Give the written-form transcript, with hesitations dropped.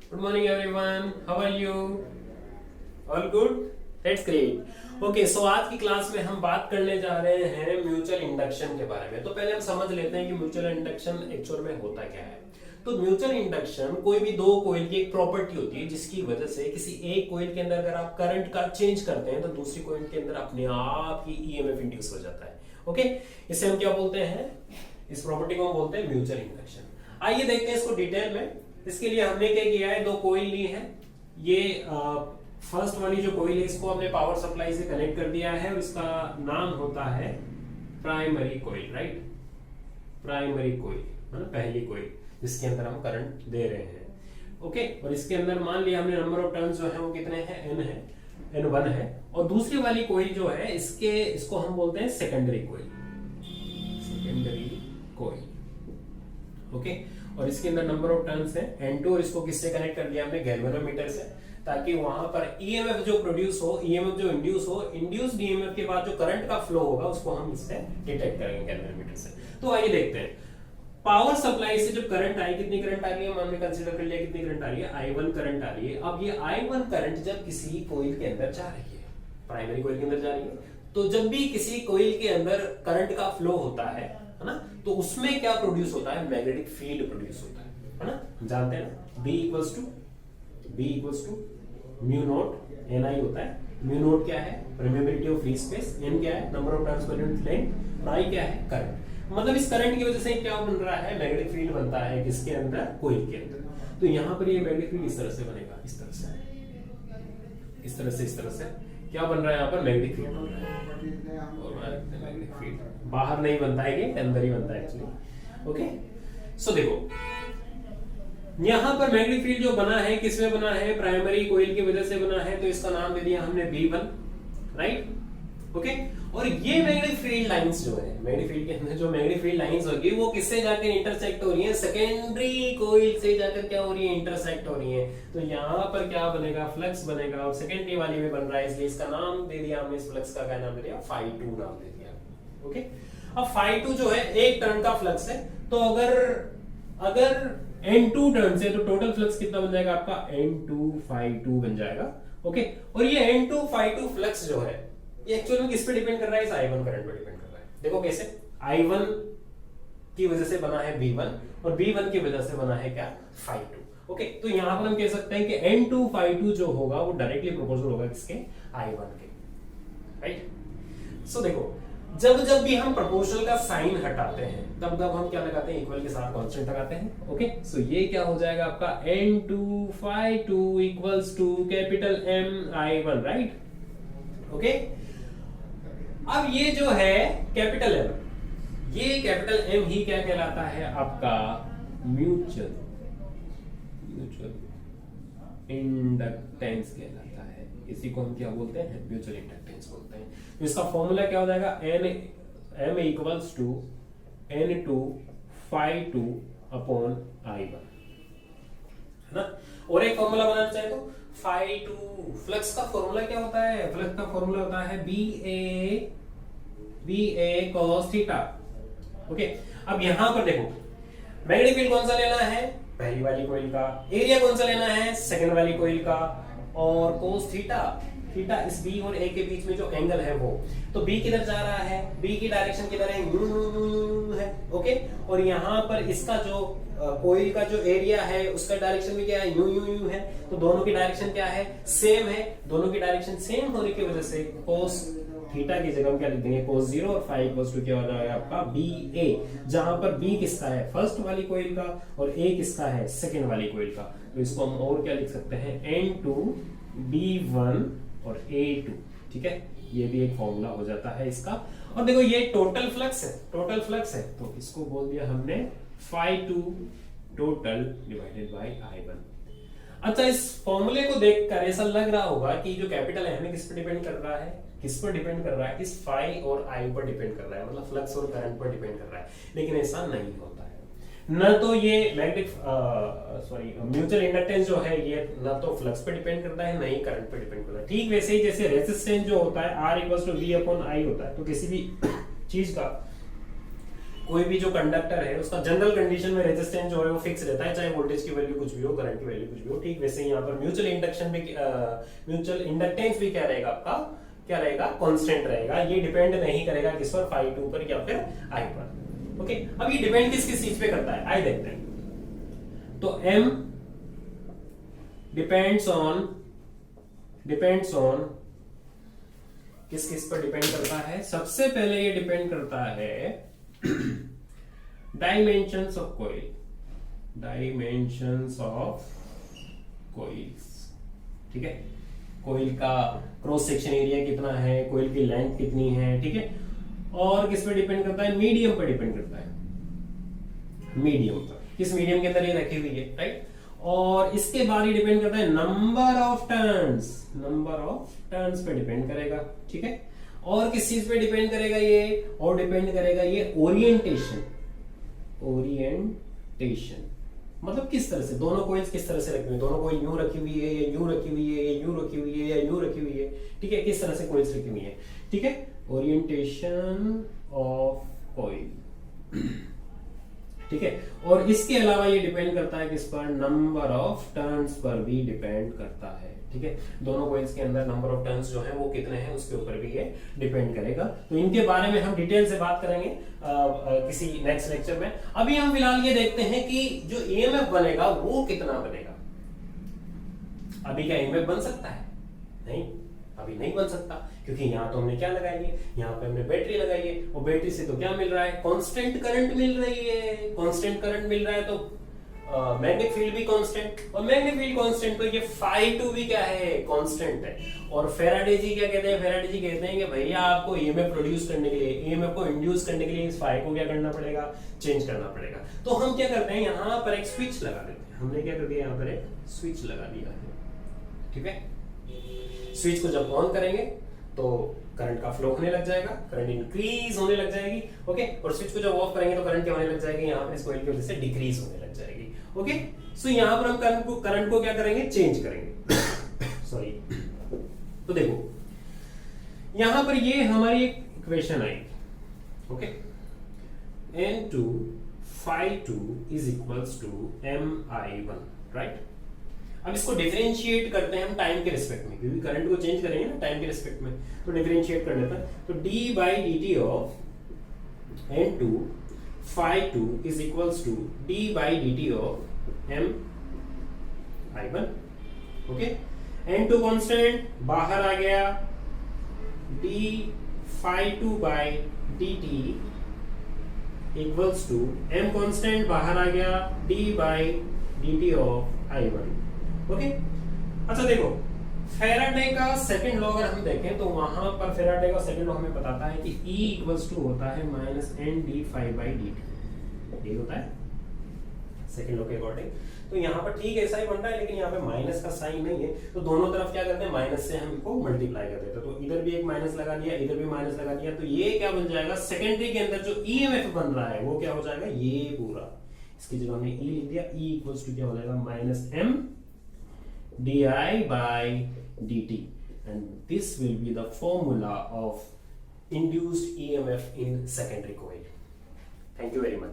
Good morning, everyone. How are you? All good? That's great. Okay so आज की class में हम बात करने जा रहे हैं म्यूचुअल इंडक्शन के बारे में। तो पहले हम समझ लेते हैं कि म्यूचुअल इंडक्शन एक्चुअल में होता क्या है। तो म्यूचुअल इंडक्शन कोई भी दो कोइल की एक प्रॉपर्टी होती है जिसकी वजह से किसी एक कोइल के अंदर अगर आप करंट का चेंज करते हैं तो दूसरी कोइल के अंदर अपने आप ही ईएमएफ इंड्यूस हो जाता है। ओके, इसे हम क्या बोलते हैं? इस प्रॉपर्टी को हम बोलते हैं म्यूचुअल इंडक्शन। आइए देखते हैं इसको डिटेल में। इसके लिए हमने क्या किया है, दो कोइल ली है। ये फर्स्ट वाली जो कोइल है इसको हमने पावर सप्लाई से कनेक्ट कर दिया है और इसका नाम होता है primary coil, right? Primary coil है ना, पहली कोइल जिसके अंदर हम करंट दे रहे हैं। ओके, और इसके अंदर मान लिया हमने नंबर ऑफ टर्न्स जो है वो कितने हैं, n है, n1 है। और दूसरी वाली कोइल जो है इसको हम बोलते हैं secondary coil, secondary coil. Okay, और इसके अंदर नंबर ऑफ टर्न्स है n2 और इसको किससे कनेक्ट कर दिया हमने, गैल्वेनोमीटर से, ताकि वहां पर ईएमएफ जो प्रोड्यूस हो, ईएमएफ जो इंड्यूस हो, इंड्यूस्ड ईएमएफ के बाद जो करंट का फ्लो होगा उसको हम इससे डिटेक्ट करेंगे गैल्वेनोमीटर से। तो आइए देखते हैं पावर सप्लाई से जब करंट आई, कितनी करंट आ रही है, हमने कंसीडर कर लिया कितनी करंट आ रही है, I1 करंट आ रही है। अब ये I1 करंट जब किसी कोइल के अंदर जा रही है, प्राइमरी कोइल के अंदर जा रही है, तो जब भी किसी कोइल के अंदर करंट का फ्लो होता है ना, तो उसमें क्या प्रोड्यूस होता है, मैग्नेटिक फील्ड प्रोड्यूस होता है ना, जानते हैं ना, B equals to mu naught Ni होता है। म्यू नॉट क्या है, permeability of free space, N क्या है, number of turns per unit length, I क्या है, करंट। मतलब इस करंट की वजह से क्या बन रहा है, मैग्नेटिक फील्ड बनता है किसके अंदर, कोइल के अंदर। तो यहाँ पर ये मैग्नेटिक फील्ड इस तरह से बनेगा, इस तरह से, इस तरह से, इस तरह से क्या बन रहा है, यहाँ पर मैग्नेटिक फील्ड बन रहा है। और मैग्नेटिक फील्ड बाहर नहीं बनता है, ये अंदर ही बनता है एक्चुअली। ओके, सो देखो यहां पर मैग्नेटिक फील्ड जो बना है किसमें बना है, प्राइमरी कोइल की वजह से बना है, तो इसका नाम दे दिया हमने B1, राइट? ओके, और ये मैग्नेटिक फील्ड लाइंस जो है, मैग्नेटिक फील्ड के अंदर जो मैग्नेटिक फील्ड लाइंस होगी वो किससे जाकर इंटरसेक्ट हो रही है, सेकेंडरी कोइल से जाकर क्या हो रही है, इंटरसेक्ट हो रही है। तो यहाँ पर क्या बनेगा, फ्लक्स बनेगा, और सेकेंडरी वाली में बन रहा है, इसलिए इसका नाम दे दिया हमने, इस फ्लक्स का क्या नाम दे दिया, Phi2 नाम दे दिया। ओके, अब Phi2 जो है एक टर्न का फ्लक्स है, तो अगर N2 टर्न से तो टोटल फ्लक्स कितना बन जाएगा आपका, N2 Phi2 बन जाएगा। ओके, और ये N2 Phi2 फ्लक्स जो है ये एक्चुअली में किस पे डिपेंड कर रहा है, इस I1 करंट पे डिपेंड कर रहा है। देखो कैसे, I1 की वजह से बना है B1 और B1 की वजह से बना है क्या, Phi2। ओके, तो यहां पर हम कह सकते हैं कि N2 Phi2 जो होगा वो डायरेक्टली प्रोपोर्शनल होगा किसके, I1 के, राइट? सो देखो जब भी हम प्रोपोर्शनल का साइन हटाते हैं तब हम क्या लगाते हैं, इक्वल के साथ कांस्टेंट लगाते हैं। ओके, सो ये क्या हो जाएगा आपका N2 Phi2 equals to capital M I1, right? Okay, अब ये जो है कैपिटल M, ये कैपिटल M ही क्या कहलाता है आपका, म्यूचुअल इंडक्टेंस कहलाता है। इसी को हम क्या बोलते हैं, म्यूचुअल इंडक्टेंस बोलते हैं। तो इसका फॉर्मूला क्या हो जाएगा, M equals to N2 Phi2 upon I1, है ना? और एक फॉर्मूला बनाना चाहे तो Phi2, फ्लक्स का फॉर्मूला क्या होता है, फ्लक्स का फॉर्मूला होता है BA cos थीटा। ओके, अब यहां पर देखो मैग्नेटिक फील्ड कौन सा लेना है, पहली वाली कोइल का, एरिया कौन सा लेना है, सेकंड वाली कोइल का, और cos थीटा, थीटा इस B और A के बीच में जो एंगल है वो, तो B किधर जा रहा है, B की डायरेक्शन किधर है, यू है। ओके, और यहाँ पर इसका जो कोइल का जो एरिया है उसका डायरेक्शन भी क्या है, यू है। तो दोनों की डायरेक्शन क्या है, सेम है। दोनों की डायरेक्शन सेम होने की वजह से cos थीटा की जगह हम क्या लिख देंगे, cos 0, और phi इक्वल्स टू क्या हो जाएगा आपका BA, जहां पर B किसका है, फर्स्ट वाली कोइल का, और A किसका है, सेकंड वाली कोइल का। तो इसको हम और क्या लिख सकते हैं, N2 B1 और A2, ठीक है? ये भी एक फॉर्मूला हो जाता है इसका। और देखो ये टोटल फ्लक्स है, टोटल फ्लक्स है, तो इसको बोल दिया हमने Phi2 total divided by I1। अच्छा, इस फॉर्मूले को देखकर ऐसा लग रहा होगा कि जो कैपिटल है हमें किस पर डिपेंड कर रहा है, किस पर डिपेंड कर रहा है, इस फाई और आई पर डिपेंड कर रहा है, मतलब फ्लक्स और करंट पर डिपेंड कर रहा है। लेकिन ऐसा नहीं होता है, न तो ये मैग्नेटिक म्यूचुअल इंडक्टेंस जो है ये न तो फ्लक्स पे डिपेंड करता है, न ही करंट पे डिपेंड करता है। ठीक वैसे ही जैसे रेजिस्टेंस जो होता है R = V/I होता है, तो किसी भी चीज का कोई भी जो कंडक्टर है उसका जनरल कंडीशन में रेजिस्टेंस जो है वो फिक्स रहता है, चाहे वोल्टेज की वैल्यू कुछ भी हो, करंट की वैल्यू कुछ भी हो। ठीक वैसे ही यहाँ पर म्यूचुअल इंडक्शन में म्यूचुअल इंडक्टेंस भी क्या रहेगा आपका, क्या रहेगा, कांस्टेंट रहेगा। ये डिपेंड नहीं करेगा किस पर, phi 2 पर या फिर I पर। ओके, अब ये डिपेंड किस किस चीज पे करता है आइए देखते हैं। तो M डिपेंड्स ऑन किस किस पर डिपेंड करता है। सबसे पहले ये डिपेंड करता है dimensions of coil, dimensions of coils. ठीक है, कॉइल का क्रॉस सेक्शन एरिया कितना है, कॉइल की लेंथ कितनी है। ठीक है, और किस पर डिपेंड करता है, मीडियम पर डिपेंड करता है, मीडियम पर, किस मीडियम के अंदर ये रखी हुई है, राइट। और इसके बाद ये डिपेंड करता है number of turns, number of turns पे डिपेंड करेगा। ठीक है, और किस चीज पे डिपेंड करेगा ये, और डिपेंड करेगा ये ओरिएंटेशन, ओरिएंटेशन मतलब किस तरह से दोनों कॉइल्स किस तरह से रखी हुई है, दोनों कॉइल यूं रखी हुई है, या यूं रखी हुई है, या यूं रखी हुई है, या यूं रखी हुई है। ठीक है, किस तरह से कॉइल्स रखी हुई है। ठीक है, ओरिएंटेशन ऑफ कॉइल। ठीक है, और इसके अलावा ये डिपेंड करता है किस पर, नंबर ऑफ टर्न्स पर भी डिपेंड करता है। ठीक है, दोनों कॉइल्स के अंदर नंबर ऑफ टर्न्स जो है वो कितने हैं उसके ऊपर भी ये डिपेंड करेगा। तो इनके बारे में हम डिटेल से बात करेंगे किसी नेक्स्ट लेक्चर में। अभी हम फिलहाल ये देखते हैं कि जो ईएमएफ बनेगा वो कितना बनेगा। अभी क्या ईएमएफ बन सकता है? नहीं, अभी नहीं बन सकता, क्योंकि यहाँ तो हमने क्या लगाई है, यहाँ पे हमने बैटरी लगाई है, और बैटरी से तो क्या मिल रहा है, कांस्टेंट करंट मिल रही है। कांस्टेंट करंट मिल रहा है तो मैग्नेटिक फील्ड भी कांस्टेंट, और मैग्नेटिक फील्ड कांस्टेंट तो ये phi 2 भी क्या है, कांस्टेंट है। और फेराडे जी क्या कहते हैं, फेराडे जी कहते हैं कि भैया आपको ईएमएफ प्रोड्यूस करने के लिए, ईएमएफ को इंड्यूस करने के लिए इस phi को क्या करना पड़ेगा, चेंज करना पड़ेगा। तो हम क्या करते हैं, यहाँ पर एक स्विच लगा देते हैं। हमने क्या कर दिया, यहाँ पर एक स्विच लगा दिया है। ठीक है, स्विच को जब ऑन करेंगे तो करंट का फ्लो होने लग जाएगा, करंट इंक्रीज होने लग जाएगी। ओके, और स्विच को जब ऑफ करेंगे तो करंट क्या होने लग जाएगी, यहाँ पर इस कॉइल की वजह से डिक्रीज होने लग जाएगी। ओके, सो यहाँ पर हम करंट को क्या करेंगे, चेंज करेंगे। सॉरी, तो देखो यहाँ पर ये हमारी एक इक्वेशन आएगी। Okay, N2 phi 2 is equals to MI1, right. अब इसको डिफरेंशिएट करते हैं हम टाइम के रिस्पेक्ट में, क्योंकि करंट को चेंज करेंगे ना टाइम के रिस्पेक्ट में, तो डिफरेंशिएट कर लेते हैं। तो d by dt of N2 phi 2 is equals to d by dt of MI1। Okay, N2 constant बाहर आ गया, d phi 2 by dt equals to M constant बाहर आ गया, d by dt of I1। Okay, अच्छा देखो Faraday का second law अगर हम देखें तो वहां पर फेराडे का सेकंड लॉ हमें बताता है कि E इक्वल्स टू होता है minus N D phi by D T. ये होता है सेकंड लॉ के अकॉर्डिंग। तो यहाँ पर ठीक ऐसा ही बन रहा है, लेकिन यहाँ पे माइनस का साइन नहीं है, तो दोनों तरफ क्या करते हैं, माइनस से हम इनको मल्टीप्लाई कर देते हैं। तो इधर भी एक माइनस लगा दिया, इधर भी माइनस लगा दिया, तो ये क्या बन जाएगा, सेकेंडरी के अंदर जो ईएमएफ बन रहा है वो क्या हो जाएगा, ये पूरा, इसकी जगह हमने E लिख दिया, E इक्वल्स टू क्या हो जाएगा, minus M di by dt, and this will be the formula of induced EMF in secondary coil. Thank you very much.